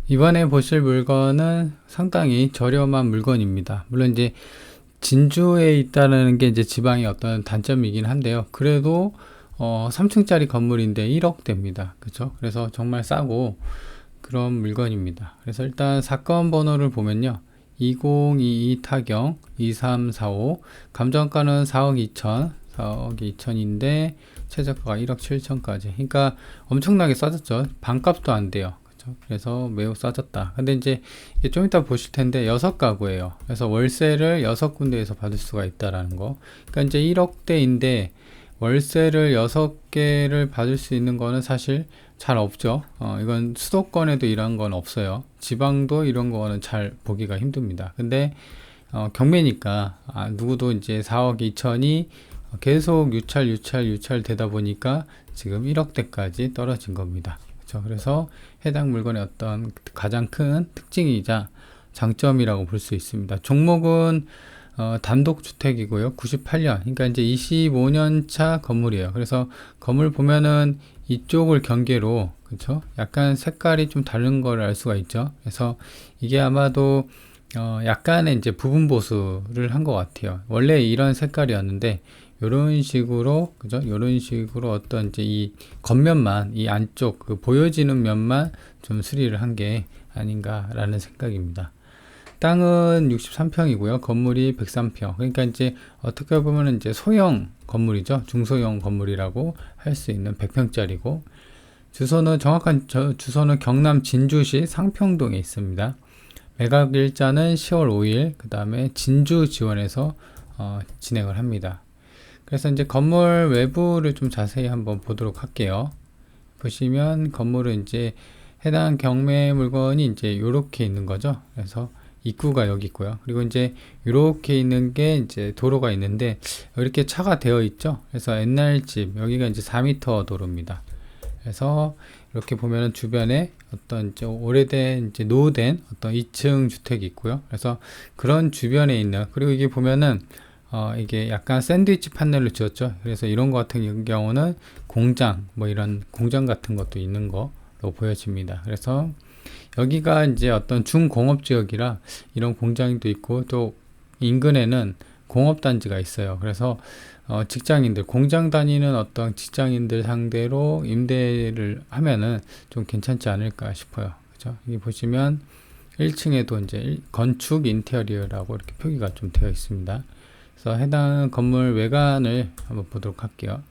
이번에 보실 물건은 상당히 저렴한 물건입니다. 물론 이제 진주에 있다는 게 이제 지방의 어떤 단점이긴 한데요. 그래도 3층짜리 건물인데 1억대입니다. 그렇죠? 그래서 정말 싸고 그런 물건입니다. 그래서 일단 사건 번호를 보면요. 2022 타경 2345 감정가는 4억 2천 4억 2천인데 최저가가 1억 7천까지. 그러니까 엄청나게 싸졌죠. 반값도 안 돼요. 그래서 매우 싸졌다. 근데 이제 좀 이따 보실 텐데 6가구예요. 그래서 월세를 6군데에서 받을 수가 있다라는 거. 그러니까 이제 1억대인데 월세를 6개를 받을 수 있는 거는 사실 잘 없죠. 이건 수도권에도 이런 건 없어요. 지방도 이런 거는 잘 보기가 힘듭니다. 근데 경매니까 누구도 이제 4억 2천이 계속 유찰 되다 보니까 지금 1억대까지 떨어진 겁니다. 그래서 해당 물건의 어떤 가장 큰 특징이자 장점이라고 볼 수 있습니다. 종목은 단독주택이고요. 98년, 그러니까 이제 25년 차 건물이에요. 그래서 건물 보면은 이쪽을 경계로, 그렇죠? 약간 색깔이 좀 다른 걸 알 수가 있죠. 그래서 이게 아마도 약간의 이제 부분 보수를 한 것 같아요. 원래 이런 색깔이었는데 요런 식으로, 그죠? 요런 식으로 어떤 이제 이 겉면만, 이 안쪽 그 보여지는 면만 좀 수리를 한 게 아닌가라는 생각입니다. 땅은 63평이고요. 건물이 103평. 그러니까 이제 어떻게 보면 이제 소형 건물이죠. 중소형 건물이라고 할 수 있는 100평짜리고, 주소는 정확한 주소는 경남 진주시 상평동에 있습니다. 매각 일자는 10월 5일, 그 다음에 진주 지원에서 진행을 합니다. 그래서 이제 건물 외부를 좀 자세히 한번 보도록 할게요. 보시면 건물은 이제 해당 경매 물건이 이제 요렇게 있는 거죠. 그래서 입구가 여기 있고요. 그리고 이제 요렇게 있는 게 이제 도로가 있는데 이렇게 차가 되어 있죠. 그래서 옛날 집, 여기가 이제 4m 도로입니다. 그래서 이렇게 보면은 주변에 어떤 이제 오래된 이제 노후된 어떤 2층 주택이 있고요. 그래서 그런 주변에 있는, 그리고 이게 보면은 이게 약간 샌드위치 판넬로 지었죠. 그래서 이런 거 같은 경우는 공장, 뭐 이런 공장 같은 것도 있는 거로 보여집니다. 그래서 여기가 이제 어떤 중공업 지역이라 이런 공장도 있고, 또 인근에는 공업단지가 있어요. 그래서 직장인들, 공장 다니는 어떤 직장인들 상대로 임대를 하면은 좀 괜찮지 않을까 싶어요. 그죠? 여기 보시면 1층에도 이제 건축 인테리어라고 이렇게 표기가 좀 되어 있습니다. 그래서 해당 건물 외관을 한번 보도록 할게요.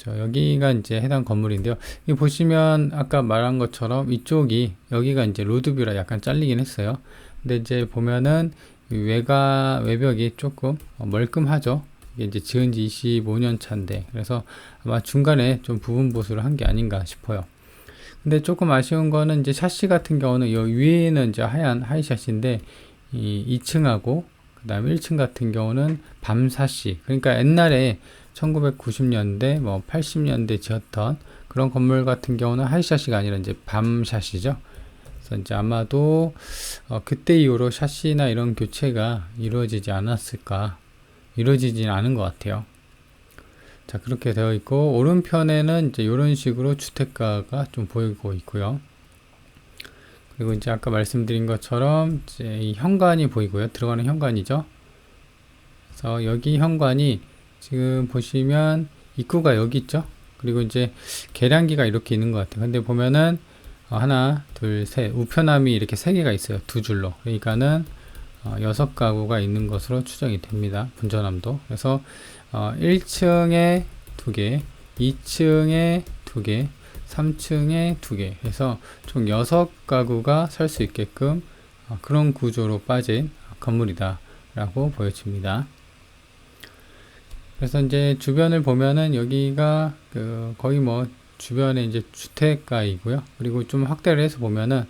여기가 이제 해당 건물인데요. 이 보시면 아까 말한 것처럼 이쪽이, 여기가 이제 로드뷰라 약간 잘리긴 했어요. 근데 이제 보면은 외벽이 조금 멀끔하죠. 이게 이제 지은 지 25년 차인데, 그래서 아마 중간에 좀 부분 보수를 한 게 아닌가 싶어요. 근데 조금 아쉬운 거는 이제 샤시 같은 경우는 이 위에는 이제 하얀 하이샷인데, 이 2층하고 그 다음에 1층 같은 경우는 밤 샤시. 그러니까 옛날에 1990년대, 뭐 80년대 지었던 그런 건물 같은 경우는 하이샤시가 아니라 이제 밤 샤시죠. 그래서 이제 아마도 그때 이후로 샤시나 이런 교체가 이루어지지 않았을까, 이루어지지는 않은 것 같아요. 자, 그렇게 되어 있고, 오른편에는 이제 이런 식으로 주택가가 좀 보이고 있고요. 그리고 이제 아까 말씀드린 것처럼 이제 이 현관이 보이고요. 들어가는 현관이죠. 그래서 여기 현관이 지금 보시면 입구가 여기 있죠. 그리고 이제 계량기가 이렇게 있는 것 같아요. 근데 보면은 하나, 둘, 셋, 우편함이 이렇게 3개가 있어요. 2줄로. 그러니까는 6가구가 있는 것으로 추정이 됩니다. 분전함도. 그래서 1층에 2개, 2층에 2개, 3층에 2개 해서 총 6가구가 살 수 있게끔 그런 구조로 빠진 건물이다 라고 보여집니다. 그래서 이제 주변을 보면은 여기가 거의 뭐 주변에 이제 주택가이고요. 그리고 좀 확대를 해서 보면은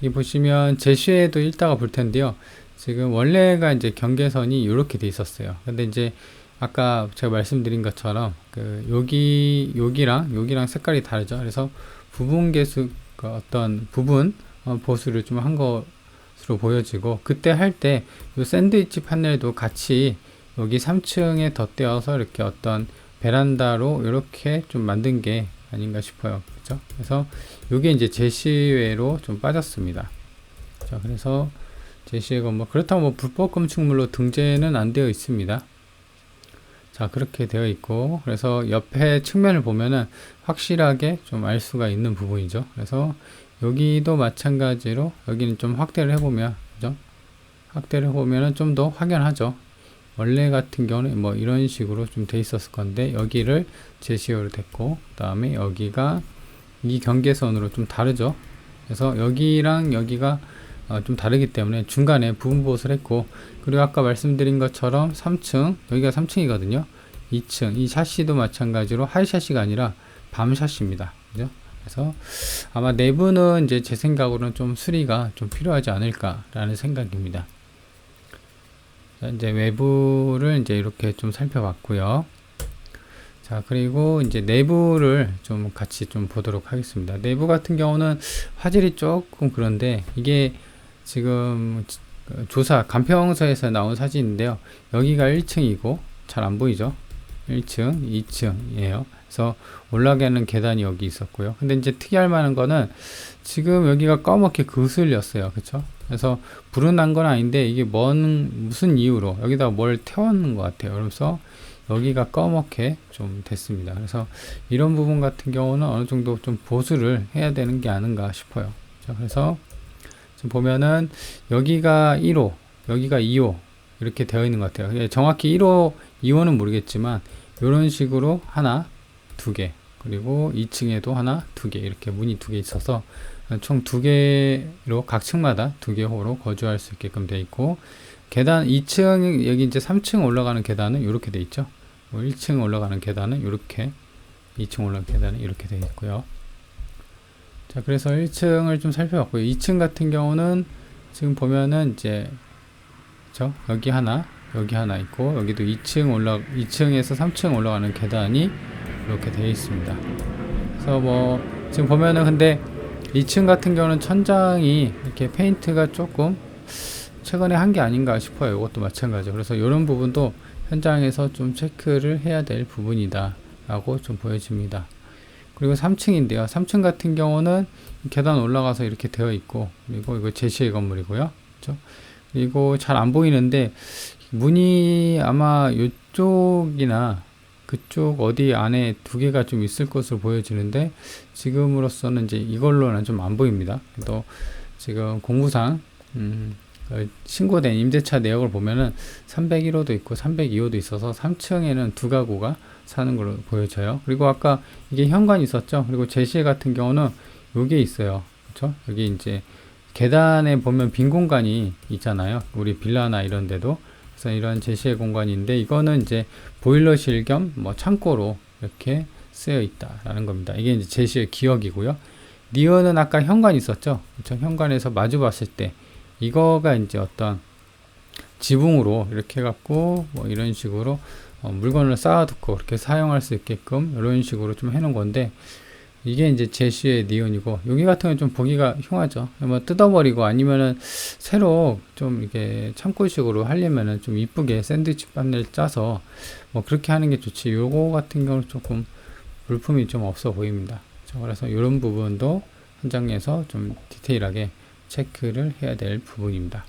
이 보시면 제시에도 읽다가 볼 텐데요. 지금 원래가 이제 경계선이 이렇게 돼 있었어요. 근데 이제 아까 제가 말씀드린 것처럼 여기랑 색깔이 다르죠. 그래서 부분 개수, 어떤 부분 보수를 좀 한 것으로 보여지고, 그때 할 때 이 샌드위치 판넬도 같이 여기 3층에 덧대어서 이렇게 어떤 베란다로 이렇게 좀 만든 게 아닌가 싶어요. 그죠? 그래서 이게 이제 제시외로 좀 빠졌습니다. 자, 그래서 제시외 건물, 그렇다고 뭐 불법 건축물로 등재는 안 되어 있습니다. 자, 그렇게 되어 있고, 그래서 옆에 측면을 보면은 확실하게 좀 알 수가 있는 부분이죠. 그래서 여기도 마찬가지로 여기는 좀 확대를 해보면, 그죠? 확대를 해보면은 좀 더 확연하죠. 원래 같은 경우는 뭐 이런 식으로 좀 돼 있었을 건데, 여기를 제시어로 됐고, 그 다음에 여기가 이 경계선으로 좀 다르죠. 그래서 여기랑 여기가 좀 다르기 때문에 중간에 부분 보호를 했고, 그리고 아까 말씀드린 것처럼 3층, 여기가 3층이거든요. 2층, 이 샤시도 마찬가지로 하이 샤시가 아니라 밤 샤시입니다. 그죠? 그래서 아마 내부는 이제 제 생각으로는 좀 수리가 좀 필요하지 않을까라는 생각입니다. 자, 이제 외부를 이제 이렇게 좀 살펴봤고요. 자, 그리고 이제 내부를 좀 같이 좀 보도록 하겠습니다. 내부 같은 경우는 화질이 조금 그런데, 이게 지금 조사 간평서에서 나온 사진인데요. 여기가 1층이고 잘 안 보이죠? 1층, 2층이에요. 그래서 올라가는 계단이 여기 있었고요. 근데 이제 특이할 만한 거는 지금 여기가 까맣게 그슬렸어요. 그쵸? 그래서 불은 난 건 아닌데 이게 무슨 이유로 여기다 뭘 태웠는 것 같아요. 그래서 여기가 까맣게 좀 됐습니다. 그래서 이런 부분 같은 경우는 어느 정도 좀 보수를 해야 되는 게 아닌가 싶어요. 자, 그래서 지금 보면은 여기가 1호, 여기가 2호 이렇게 되어 있는 것 같아요. 정확히 1호, 2호는 모르겠지만 이런 식으로 하나, 두 개, 그리고 2층에도 하나, 두 개, 이렇게 문이 두 개 있어서 총 두 개로 각 층마다 두 개 호로 거주할 수 있게끔 되어 있고, 계단 2층, 여기 이제 3층 올라가는 계단은 이렇게 되어 있죠. 1층 올라가는 계단은 이렇게, 2층 올라가는 계단은 이렇게 되어 있고요. 자, 그래서 1층을 좀 살펴봤고요. 2층 같은 경우는 지금 보면은 이제 그쵸? 여기 하나 있고, 여기도 2층에서 3층 올라가는 계단이 이렇게 되어 있습니다. 그래서 뭐 지금 보면은 근데 2층 같은 경우는 천장이 이렇게 페인트가 조금 최근에 한 게 아닌가 싶어요. 이것도 마찬가지로. 그래서 이런 부분도 현장에서 좀 체크를 해야 될 부분이다 라고 좀 보여집니다. 그리고 3층인데요. 3층 같은 경우는 계단 올라가서 이렇게 되어 있고, 그리고 이거 제시의 건물이고요. 그렇죠? 그리고 잘 안 보이는데 문이 아마 이쪽이나 그쪽 어디 안에 두 개가 좀 있을 것으로 보여지는데, 지금으로서는 이제 이걸로는 좀 안 보입니다. 또 지금 공구상 신고된 임대차 내역을 보면은 301호도 있고 302호도 있어서 3층에는 두 가구가 사는 걸로 보여져요. 그리고 아까 이게 현관이 있었죠. 그리고 제시의 같은 경우는 요게 있어요. 그렇죠? 여기 이제 계단에 보면 빈 공간이 있잖아요. 우리 빌라나 이런 데도. 그래서 이런 제시의 공간인데, 이거는 이제 보일러실 겸 뭐 창고로 이렇게 쓰여 있다라는 겁니다. 이게 이제 제시의 기억이고요. 니어는 아까 현관이 있었죠. 그렇죠? 현관에서 마주 봤을 때 이거가 이제 어떤 지붕으로 이렇게 해갖고 뭐 이런 식으로 물건을 쌓아두고 그렇게 사용할 수 있게끔 이런 식으로 좀 해놓은 건데, 이게 이제 제시의 니온이고, 여기 같은 경우는 좀 보기가 흉하죠. 뭐 뜯어버리고 아니면은 새로 좀 이렇게 창고식으로 하려면은 좀 이쁘게 샌드위치 판넬 짜서 뭐 그렇게 하는 게 좋지, 요거 같은 경우는 조금 물품이 좀 없어 보입니다. 그래서 이런 부분도 현장에서 좀 디테일하게 체크를 해야 될 부분입니다.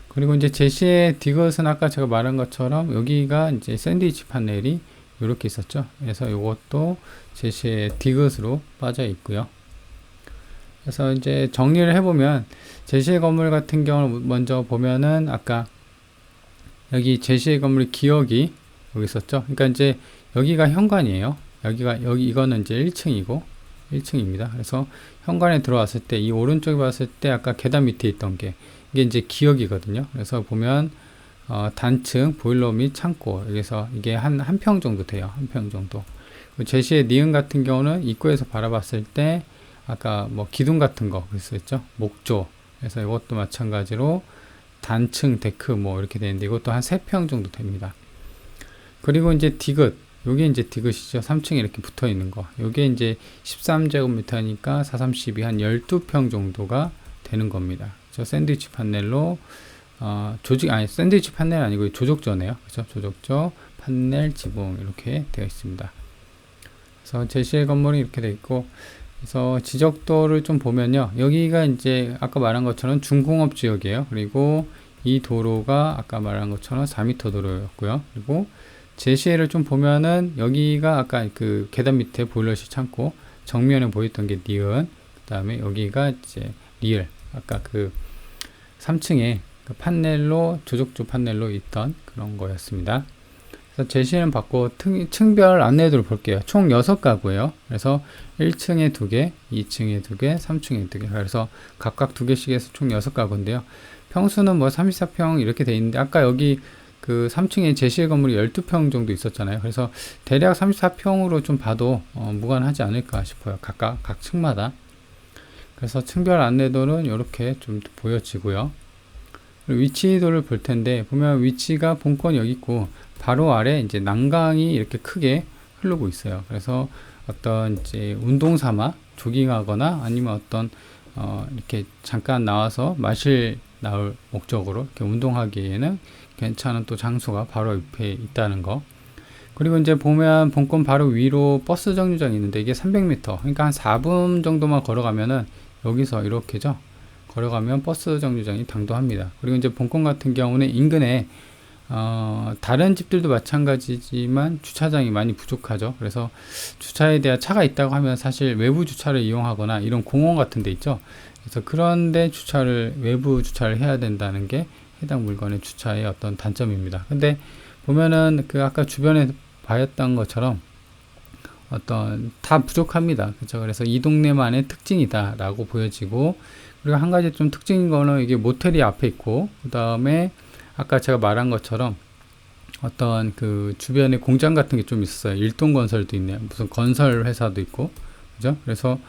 그리고 이제 제시의 디귿은 아까 제가 말한 것처럼 여기가 이제 샌드위치 판넬이 이렇게 있었죠. 그래서 이것도 제시의 디귿으로 빠져 있고요. 그래서 이제 정리를 해보면, 제시의 건물 같은 경우는 먼저 보면은 아까 여기 제시의 건물 기억이 여기 있었죠. 그러니까 이제 여기가 현관이에요. 이거는 이제 1층입니다. 그래서 현관에 들어왔을 때 이 오른쪽에 봤을 때 아까 계단 밑에 있던 게 이게 이제 기억이거든요. 그래서 보면 단층 보일러 및 창고, 여기서 이게 한 평 정도 돼요. 한 평 정도. 제시의 니은 같은 경우는 입구에서 바라봤을 때 아까 뭐 기둥 같은 거 그랬었죠. 목조. 그래서 이것도 마찬가지로 단층 데크 뭐 이렇게 되는데, 이것도 한 3평 정도 됩니다. 그리고 이제 디귿, 요게 이제 디귿이죠. 3층에 이렇게 붙어 있는 거. 요게 이제 13제곱미터니까 4, 3, 12, 한 12평 정도가 되는 겁니다. 저 샌드위치 판넬로 샌드위치 판넬 아니고 조족조네요. 그렇죠? 조족조, 판넬, 지붕 이렇게 되어 있습니다. 그래서 제시의 건물이 이렇게 되어 있고, 그래서 지적도를 좀 보면요. 여기가 이제 아까 말한 것처럼 중공업 지역이에요. 그리고 이 도로가 아까 말한 것처럼 4m 도로였고요. 그리고 제시를 좀 보면은 여기가 아까 그 계단 밑에 보일러실 창고, 정면에 보였던 게 니은, 그 다음에 여기가 이제 리을, 아까 그 3층에 그 판넬로, 조족조 판넬로 있던 그런 거였습니다. 그래서 제시는 받고 층별 안내도를 볼게요. 총 6가구예요. 그래서 1층에 2개, 2층에 2개, 3층에 2개. 그래서 각각 2개씩 해서 총 6가구인데요. 평수는 뭐 34평 이렇게 돼 있는데, 아까 여기 그 3층에 제시의 건물이 12평 정도 있었잖아요. 그래서 대략 34평으로 좀 봐도 무관하지 않을까 싶어요. 각 층마다. 그래서 층별 안내도는 이렇게 좀 보여지고요. 그리고 위치도를 볼 텐데, 보면 위치가 본권 여기 있고 바로 아래 이제 난강이 이렇게 크게 흐르고 있어요. 그래서 어떤 이제 운동 삼아 조깅하거나 아니면 어떤 이렇게 잠깐 나와서 마실 나올 목적으로 이렇게 운동하기에는 괜찮은 또 장소가 바로 옆에 있다는 거. 그리고 이제 보면 본권 바로 위로 버스 정류장이 있는데 이게 300m, 그러니까 한 4분 정도만 걸어가면은 여기서 이렇게죠. 걸어가면 버스 정류장이 당도합니다. 그리고 이제 본권 같은 경우는 인근에 다른 집들도 마찬가지지만 주차장이 많이 부족하죠. 그래서 주차에 대한 차가 있다고 하면 사실 외부 주차를 이용하거나 이런 공원 같은 데 있죠. 그래서 그런데 외부 주차를 해야 된다는 게 해당 물건의 주차의 어떤 단점입니다. 근데 보면은 그 아까 주변에 봤던 것처럼 어떤 다 부족합니다. 그렇죠? 그래서 이 동네만의 특징이다 라고 보여지고, 그리고 한 가지 좀 특징인 거는 이게 모텔이 앞에 있고, 그 다음에 아까 제가 말한 것처럼 어떤 그 주변에 공장 같은 게 좀 있었어요. 일동건설도 있네요. 무슨 건설 회사도 있고, 그죠? 그래서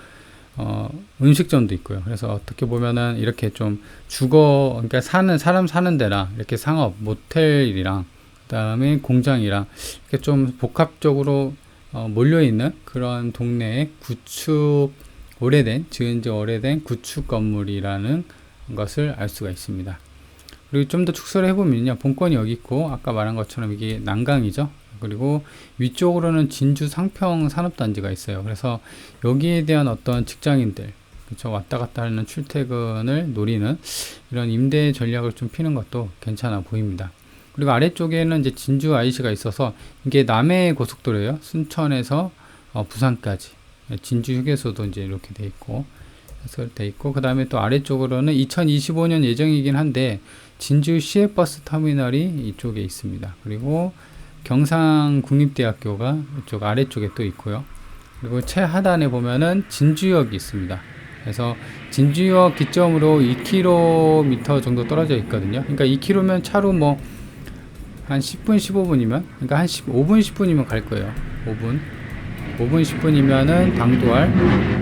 음식점도 있고요. 그래서 어떻게 보면은 이렇게 좀 그러니까 사람 사는 데랑 이렇게 상업, 모텔이랑 그다음에 공장이랑 이렇게 좀 복합적으로 몰려있는 그런 동네의 지은 지 오래된 구축 건물이라는 것을 알 수가 있습니다. 그리고 좀 더 축소를 해보면요. 본권이 여기 있고, 아까 말한 것처럼 이게 난강이죠. 그리고 위쪽으로는 진주 상평 산업단지가 있어요. 그래서 여기에 대한 어떤 직장인들, 그렇죠, 왔다 갔다 하는 출퇴근을 노리는 이런 임대 전략을 좀 피는 것도 괜찮아 보입니다. 그리고 아래쪽에는 이제 진주 IC가 있어서 이게 남해 고속도로예요. 순천에서 부산까지. 진주 휴게소도 이제 이렇게 돼 있고, 그 다음에 또 아래쪽으로는 2025년 예정이긴 한데 진주 시외버스 터미널이 이쪽에 있습니다. 그리고 경상국립대학교가 이쪽 아래쪽에 또 있고요. 그리고 최하단에 보면은 진주역이 있습니다. 그래서 진주역 기점으로 2km 정도 떨어져 있거든요. 그러니까 2km면 차로 뭐 한 10분, 15분이면, 그러니까 한 5분, 10분이면 갈 거예요. 5분, 10분이면은 당도할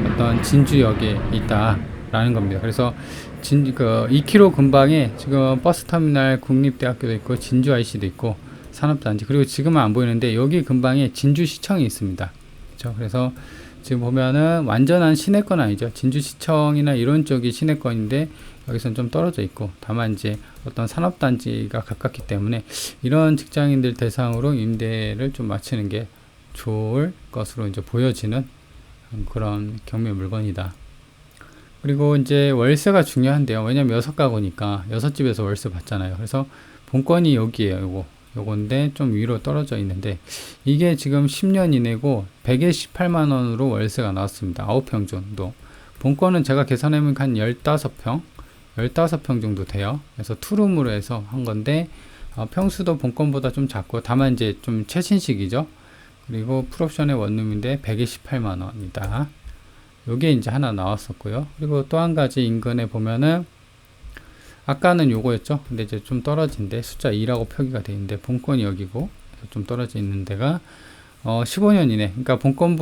어떤 진주역에 있다라는 겁니다. 그래서 2km 근방에 지금 버스터미널 국립대학교도 있고, 진주 IC도 있고, 산업단지, 그리고 지금은 안 보이는데 여기 근방에 진주시청이 있습니다. 그렇죠? 그래서 지금 보면은 완전한 시내권 아니죠. 진주시청이나 이런 쪽이 시내권인데 여기서는 좀 떨어져 있고, 다만 이제 어떤 산업단지가 가깝기 때문에 이런 직장인들 대상으로 임대를 좀 맞추는 게 좋을 것으로 이제 보여지는 그런 경매 물건이다. 그리고 이제 월세가 중요한데요. 왜냐면 6가구니까 6집에서 월세 받잖아요. 그래서 본권이 여기에요. 요건데 좀 위로 떨어져 있는데 이게 지금 10년 이내고 128만원으로 월세가 나왔습니다. 9평 정도. 본권은 제가 계산해보면 한 15평 정도 돼요. 그래서 투룸으로 해서 한 건데 평수도 본권보다 좀 작고, 다만 이제 좀 최신식이죠. 그리고 풀옵션의 원룸인데 128만원이다. 요게 이제 하나 나왔었고요. 그리고 또 한 가지 인근에 보면은 아까는 요거였죠. 근데 이제 좀 떨어진데 숫자 2라고 표기가 되어 있는데 본권이 여기고 좀 떨어져 있는 데가 15년 이내, 그러니까 본권은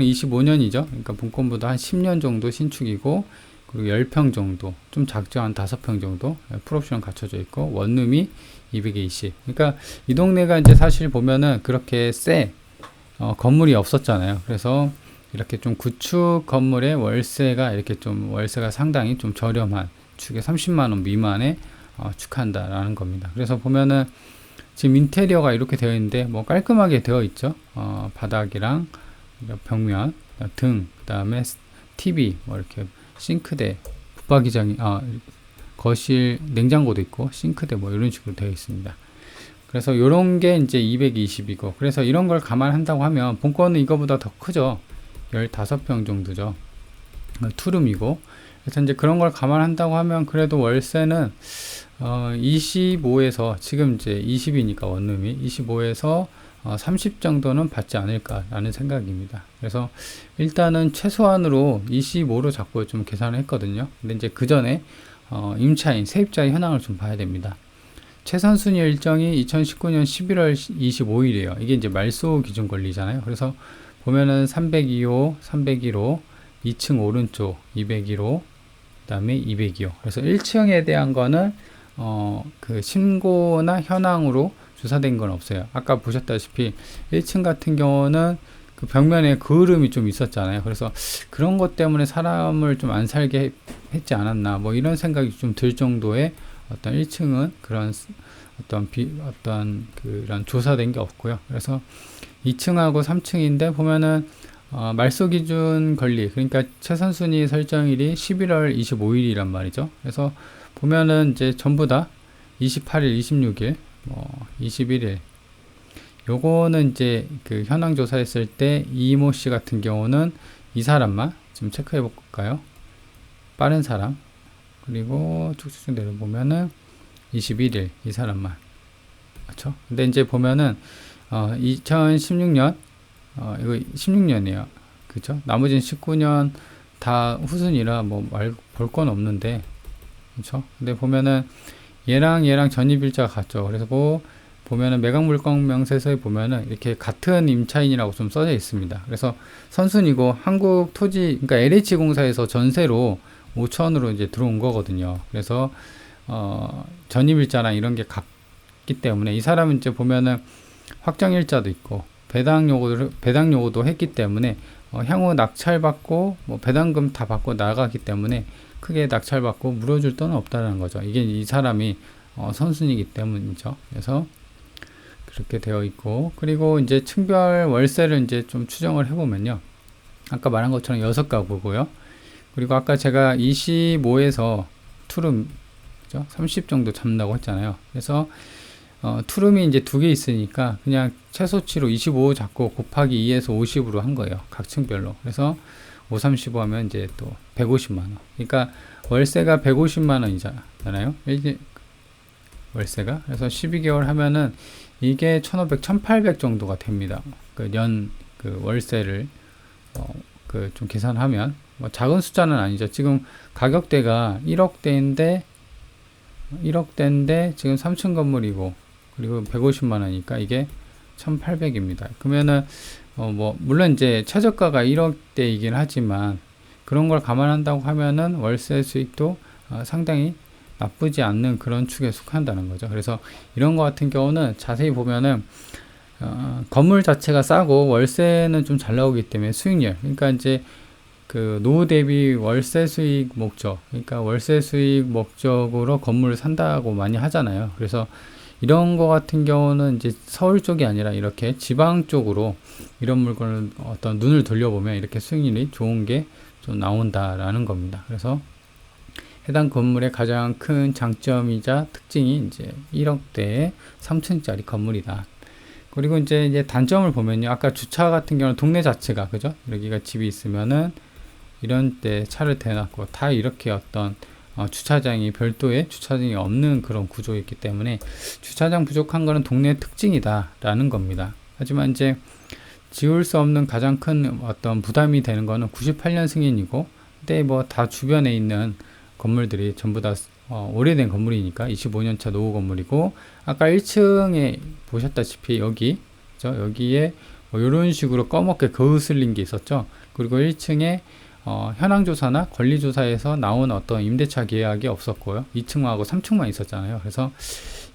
25년이죠. 그러니까 본권보다 한 10년 정도 신축이고, 그리고 10평 정도, 좀 작죠. 한 5평 정도 풀옵션 갖춰져 있고, 원룸이 220. 그러니까 이 동네가 이제 사실 보면은 그렇게 건물이 없었잖아요. 그래서 이렇게 좀 구축 건물의 월세가 상당히 좀 저렴한 축에 30만원 미만에 축한다라는 겁니다. 그래서 보면은 지금 인테리어가 이렇게 되어 있는데 뭐 깔끔하게 되어 있죠. 바닥이랑 벽면, 등, 그 다음에 TV, 뭐 이렇게 싱크대, 붙박이장이, 거실, 냉장고도 있고, 싱크대 뭐 이런 식으로 되어 있습니다. 그래서 이런 게 이제 220이고, 그래서 이런 걸 감안한다고 하면 본건은 이거보다 더 크죠. 15평 정도죠. 투룸이고. 그래서 이제 그런 걸 감안한다고 하면 그래도 월세는 25에서 지금 이제 20이니까 원룸이 25에서 30 정도는 받지 않을까라는 생각입니다. 그래서 일단은 최소한으로 25로 잡고 좀 계산을 했거든요. 근데 이제 그 전에 임차인, 세입자의 현황을 좀 봐야 됩니다. 최선순위 일정이 2019년 11월 25일이에요. 이게 이제 말소 기준 권리잖아요. 그래서 보면은 302호, 301호, 2층 오른쪽 201호, 그 다음에 202호. 그래서 1층에 대한 거는 그 신고나 현황으로 조사된 건 없어요. 아까 보셨다시피 1층 같은 경우는 그 벽면에 그을음이 좀 있었잖아요. 그래서 그런 것 때문에 사람을 좀 안 살게 했지 않았나, 뭐 이런 생각이 좀 들 정도의 어떤 1층은 그런 어떤 그런 조사된 게 없고요. 그래서 2층하고 3층인데 보면은 말소 기준 권리, 그러니까 최선순위 설정일이 11월 25일이란 말이죠. 그래서 보면은 이제 전부 다 28일, 26일, 21일. 요거는 이제 그 현황 조사했을 때 이모 씨 같은 경우는 이 사람만 좀 체크해 볼까요? 빠른 사람. 그리고 쭉쭉 내려보면은 21일 이 사람만. 그렇죠? 근데 이제 보면은 2016년 이거 16년이에요. 그죠? 나머지는 19년 다 후순이라 뭐 볼 건 없는데, 그렇죠? 근데 보면은 얘랑 전입일자가 같죠. 그래서 보면은 매각물건명세서에 보면은 이렇게 같은 임차인이라고 좀 써져 있습니다. 그래서 선순이고 한국 토지, 그러니까 LH공사에서 전세로 5천으로 이제 들어온 거거든요. 그래서 전입일자랑 이런 게 같기 때문에 이 사람은 이제 보면은 확정일자도 있고 배당 요구도 했기 때문에 향후 낙찰받고 뭐 배당금 다 받고 나가기 때문에 크게 낙찰받고 물어줄 돈은 없다는 거죠. 이게 이 사람이 선순이기 때문이죠. 그래서 그렇게 되어 있고, 그리고 이제 층별 월세를 이제 좀 추정을 해보면요. 아까 말한 것처럼 6가구고요. 그리고 아까 제가 25에서 투룸, 그죠? 30 정도 잡는다고 했잖아요. 그래서 투룸이 이제 2개 있으니까 그냥 최소치로 25 잡고 곱하기 2에서 50으로 한 거예요. 각 층별로. 그래서 5, 35 하면 이제 또 150만원. 그러니까 월세가 150만원이잖아요. 이게 월세가. 그래서 12개월 하면은 이게 1,500, 1,800 정도가 됩니다. 그 월세를 좀 계산하면 뭐 작은 숫자는 아니죠. 지금 가격대가 1억대인데 지금 3층 건물이고 그리고 150만 원이니까 이게 1,800입니다. 그러면은 뭐 물론 이제 최저가가 1억대이긴 하지만 그런 걸 감안한다고 하면은 월세 수익도 상당히 나쁘지 않는 그런 축에 속한다는 거죠. 그래서 이런 거 같은 경우는 자세히 보면은 건물 자체가 싸고 월세는 좀 잘 나오기 때문에 수익률, 그러니까 이제 그 노후 대비 월세 수익 목적, 그러니까 월세 수익 목적으로 건물을 산다고 많이 하잖아요. 그래서 이런 거 같은 경우는 이제 서울 쪽이 아니라 이렇게 지방 쪽으로 이런 물건을 어떤 눈을 돌려보면 이렇게 수익률이 좋은 게 좀 나온다라는 겁니다. 그래서 해당 건물의 가장 큰 장점이자 특징이 이제 1억대의 3층짜리 건물이다. 그리고 이제 단점을 보면요. 아까 주차 같은 경우는 동네 자체가, 그죠? 여기가 집이 있으면은 이런 때 차를 대놨고 다 이렇게 어떤 주차장이 별도의 주차장이 없는 그런 구조이기 때문에 주차장 부족한 거는 동네 특징이다 라는 겁니다. 하지만 이제 지울 수 없는 가장 큰 어떤 부담이 되는 거는 98년 승인이고, 근데 뭐 다 주변에 있는 건물들이 전부 다 오래된 건물이니까 25년차 노후 건물이고, 아까 1층에 보셨다시피 여기에 뭐 이런 식으로 검게 거슬린 게 있었죠. 그리고 1층에 현황조사나 권리조사에서 나온 어떤 임대차 계약이 없었고요. 2층하고 3층만 있었잖아요. 그래서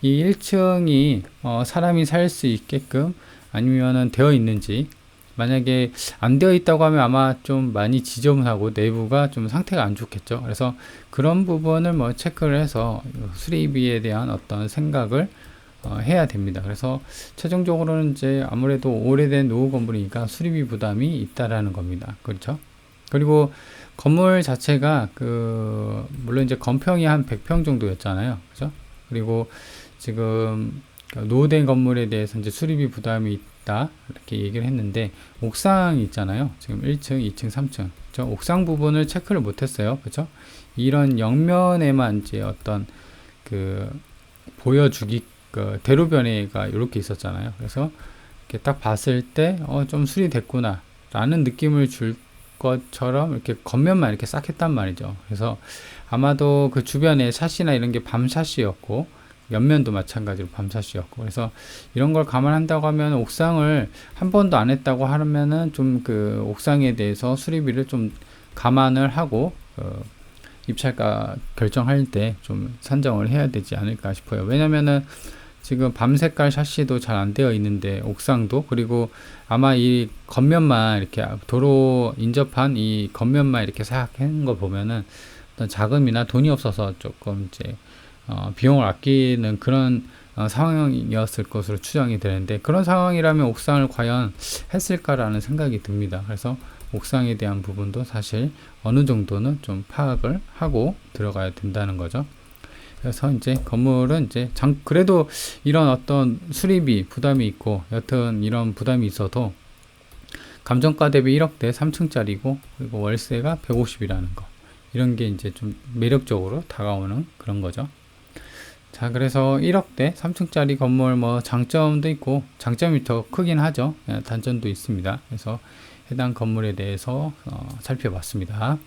이 1층이 사람이 살 수 있게끔 아니면은 되어 있는지, 만약에 안 되어 있다고 하면 아마 좀 많이 지저분하고 내부가 좀 상태가 안 좋겠죠. 그래서 그런 부분을 뭐 체크를 해서 수리비에 대한 어떤 생각을 해야 됩니다. 그래서 최종적으로는 이제 아무래도 오래된 노후 건물이니까 수리비 부담이 있다라는 겁니다. 그렇죠? 그리고 건물 자체가 물론 이제 건평이 한 100평 정도였잖아요. 그죠? 그리고 지금 노후된 건물에 대해서 이제 수리비 부담이 있다 이렇게 얘기를 했는데, 옥상이 있잖아요. 지금 1층, 2층, 3층. 저 옥상 부분을 체크를 못했어요. 그죠? 이런 옆면에만 이제 어떤 보여주기 대로변에가 이렇게 있었잖아요. 그래서 이렇게 딱 봤을 때 좀 수리됐구나 라는 느낌을 줄 것처럼 이렇게 겉면만 이렇게 싹 했단 말이죠. 그래서 아마도 그 주변에 샷이나 이런 게 밤 샷이었고, 옆면도 마찬가지로 밤 샷이었고, 그래서 이런 걸 감안한다고 하면 옥상을 한 번도 안 했다고 하면은 좀 옥상에 대해서 수리비를 좀 감안을 하고 입찰가 결정할 때 좀 산정을 해야 되지 않을까 싶어요. 왜냐면은 지금 밤 색깔 샤시도 잘 안 되어 있는데, 옥상도, 그리고 아마 이 겉면만 이렇게 도로 인접한 이 겉면만 이렇게 싹 한 거 보면은 어떤 자금이나 돈이 없어서 조금 이제 비용을 아끼는 그런 상황이었을 것으로 추정이 되는데, 그런 상황이라면 옥상을 과연 했을까라는 생각이 듭니다. 그래서 옥상에 대한 부분도 사실 어느 정도는 좀 파악을 하고 들어가야 된다는 거죠. 그래서 이제 건물은 이제 그래도 이런 어떤 수리비 부담이 있고, 여튼 이런 부담이 있어도 감정가 대비 1억대 3층짜리고, 그리고 월세가 150이라는 거, 이런 게 이제 좀 매력적으로 다가오는 그런 거죠. 자, 그래서 1억대 3층짜리 건물 장점도 있고, 장점이 더 크긴 하죠. 단점도 있습니다. 그래서 해당 건물에 대해서 살펴봤습니다.